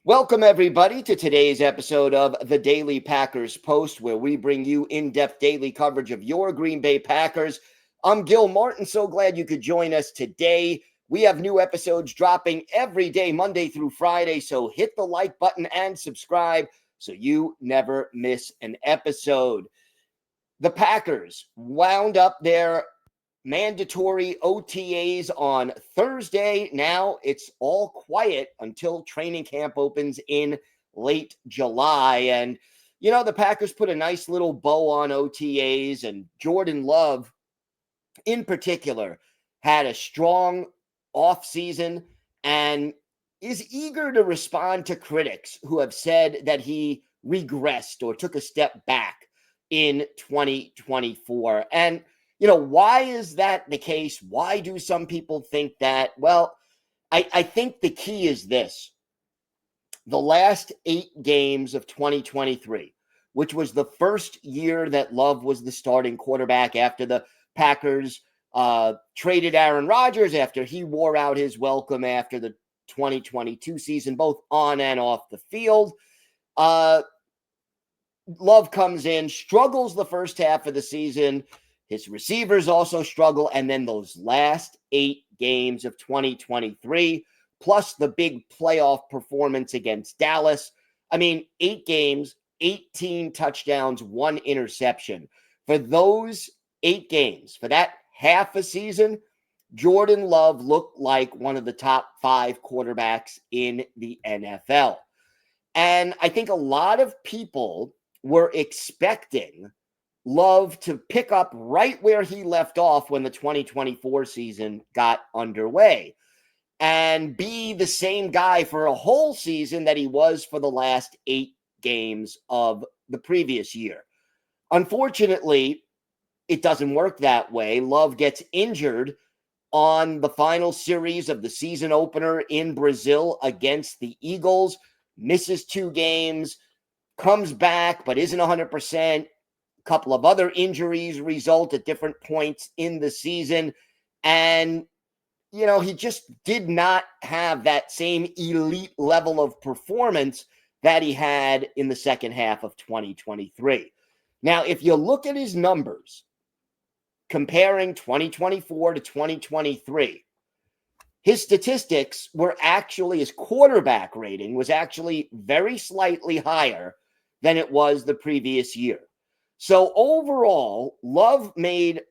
Welcome, everybody, to today's episode of the Daily Packers Post, where we bring you in-depth daily coverage of your Green Bay Packers. I'm Gil Martin. So glad you could join us today. We have new episodes dropping every day, Monday through Friday, so hit the like button and subscribe so you never miss an episode. The Packers wound up their mandatory OTAs on Thursday. Now it's all quiet until training camp opens in late July. And, the Packers put a nice little bow on OTAs, and Jordan Love, in particular, had a strong offseason and is eager to respond to critics who have said that he regressed or took a step back in 2024. And why is that the case? Why do some people think that? Well, I think the key is this. The last 8 games of 2023, which was the first year that Love was the starting quarterback after the Packers traded Aaron Rodgers, after he wore out his welcome after the 2022 season, both on and off the field. Love comes in, struggles the first half of the season. His receivers also struggle. And then those last 8 games of 2023, plus the big playoff performance against Dallas. 8 games, 18 touchdowns, 1 interception. For those 8 games, for that half a season, Jordan Love looked like one of the top 5 quarterbacks in the NFL. And I think a lot of people were expecting Love to pick up right where he left off when the 2024 season got underway and be the same guy for a whole season that he was for the last 8 games of the previous year. Unfortunately, it doesn't work that way. Love gets injured on the final series of the season opener in Brazil against the Eagles, misses 2 games, comes back, but isn't 100%. A couple of other injuries result at different points in the season. And, he just did not have that same elite level of performance that he had in the second half of 2023. Now, if you look at his numbers, comparing 2024 to 2023, his statistics were actually, his quarterback rating was actually very slightly higher than it was the previous year. So overall, Love made,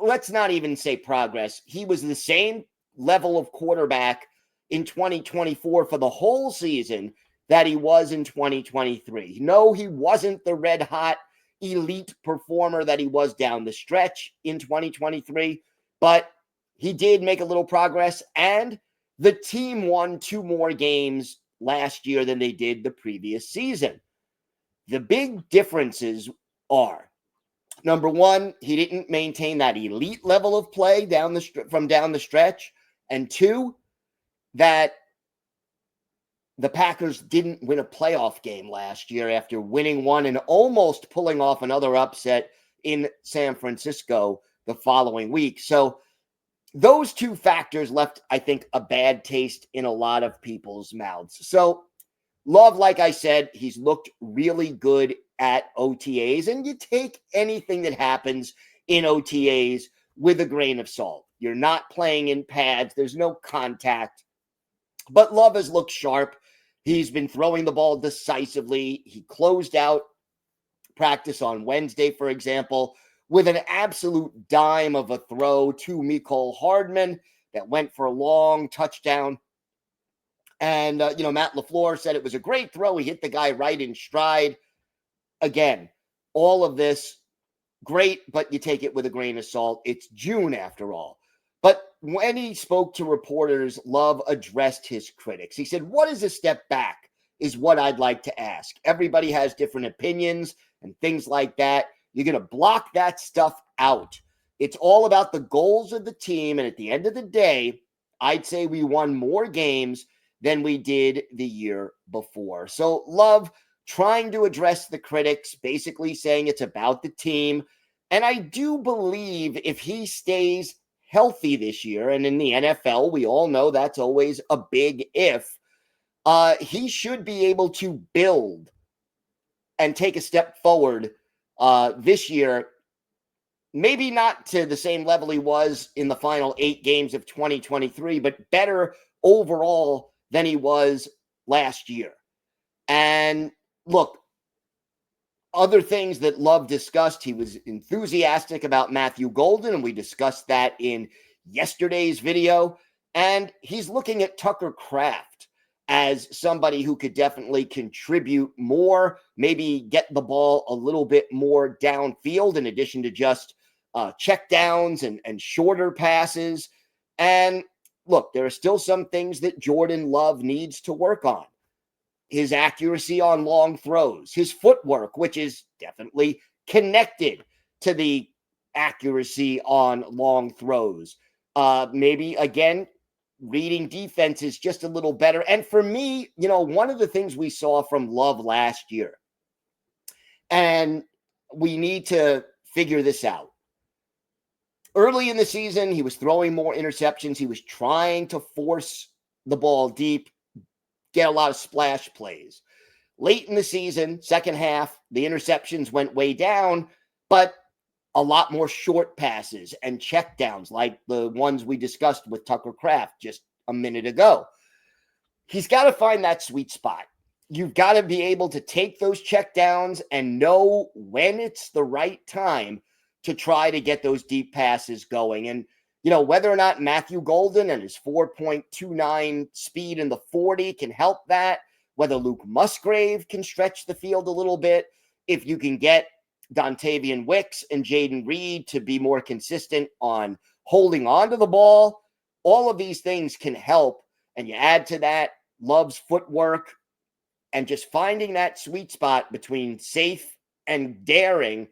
let's not even say progress. He was the same level of quarterback in 2024 for the whole season that he was in 2023. No, he wasn't the red hot elite performer that he was down the stretch in 2023, but he did make a little progress, and the team won 2 more games last year than they did the previous season. The big differences are, number one, he didn't maintain that elite level of play from down the stretch, and 2, that the Packers didn't win a playoff game last year after winning one and almost pulling off another upset in San Francisco the following week. So those 2 factors left, I think, a bad taste in a lot of people's mouths. So Love, like I said, he's looked really good at OTAs, and you take anything that happens in OTAs with a grain of salt. You're not playing in pads. There's no contact. But Love has looked sharp. He's been throwing the ball decisively. He closed out practice on Wednesday, for example, with an absolute dime of a throw to Mecole Hardman that went for a long touchdown. And, Matt LaFleur said it was a great throw. He hit the guy right in stride. Again, all of this, great, but you take it with a grain of salt. It's June, after all. But when he spoke to reporters, Love addressed his critics. He said, what is a step back is what I'd like to ask. Everybody has different opinions and things like that. You're going to block that stuff out. It's all about the goals of the team. And at the end of the day, I'd say we won more games than we did the year before. So Love trying to address the critics, basically saying it's about the team. And I do believe if he stays healthy this year, and in the NFL, we all know that's always a big if, he should be able to build and take a step forward this year. Maybe not to the same level he was in the final 8 games of 2023, but better overall than he was last year. And look, other things that Love discussed, he was enthusiastic about Matthew Golden, and we discussed that in yesterday's video. And he's looking at Tucker Kraft as somebody who could definitely contribute more, maybe get the ball a little bit more downfield in addition to just check downs and shorter passes. And look, there are still some things that Jordan Love needs to work on. His accuracy on long throws, his footwork, which is definitely connected to the accuracy on long throws. Maybe, again, reading defenses just a little better. And for me, one of the things we saw from Love last year, and we need to figure this out. Early in the season, he was throwing more interceptions. He was trying to force the ball deep, get a lot of splash plays. Late in the season, second half, the interceptions went way down, but a lot more short passes and checkdowns like the ones we discussed with Tucker Kraft just a minute ago. He's got to find that sweet spot. You've got to be able to take those checkdowns and know when it's the right time to try to get those deep passes going. And whether or not Matthew Golden and his 4.29 speed in the 40 can help that, whether Luke Musgrave can stretch the field a little bit, if you can get Dontavian Wicks and Jaden Reed to be more consistent on holding on to the ball, all of these things can help. And you add to that Love's footwork and just finding that sweet spot between safe and daring.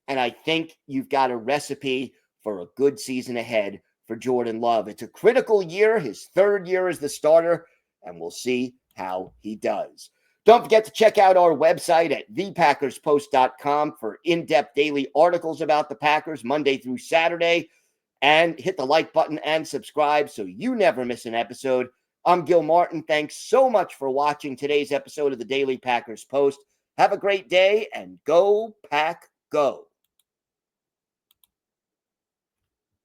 And I think you've got a recipe for a good season ahead for Jordan Love. It's a critical year, his third year as the starter, and we'll see how he does. Don't forget to check out our website at thepackerspost.com for in-depth daily articles about the Packers Monday through Saturday. And hit the like button and subscribe so you never miss an episode. I'm Gil Martin. Thanks so much for watching today's episode of the Daily Packers Post. Have a great day and go Pack Go.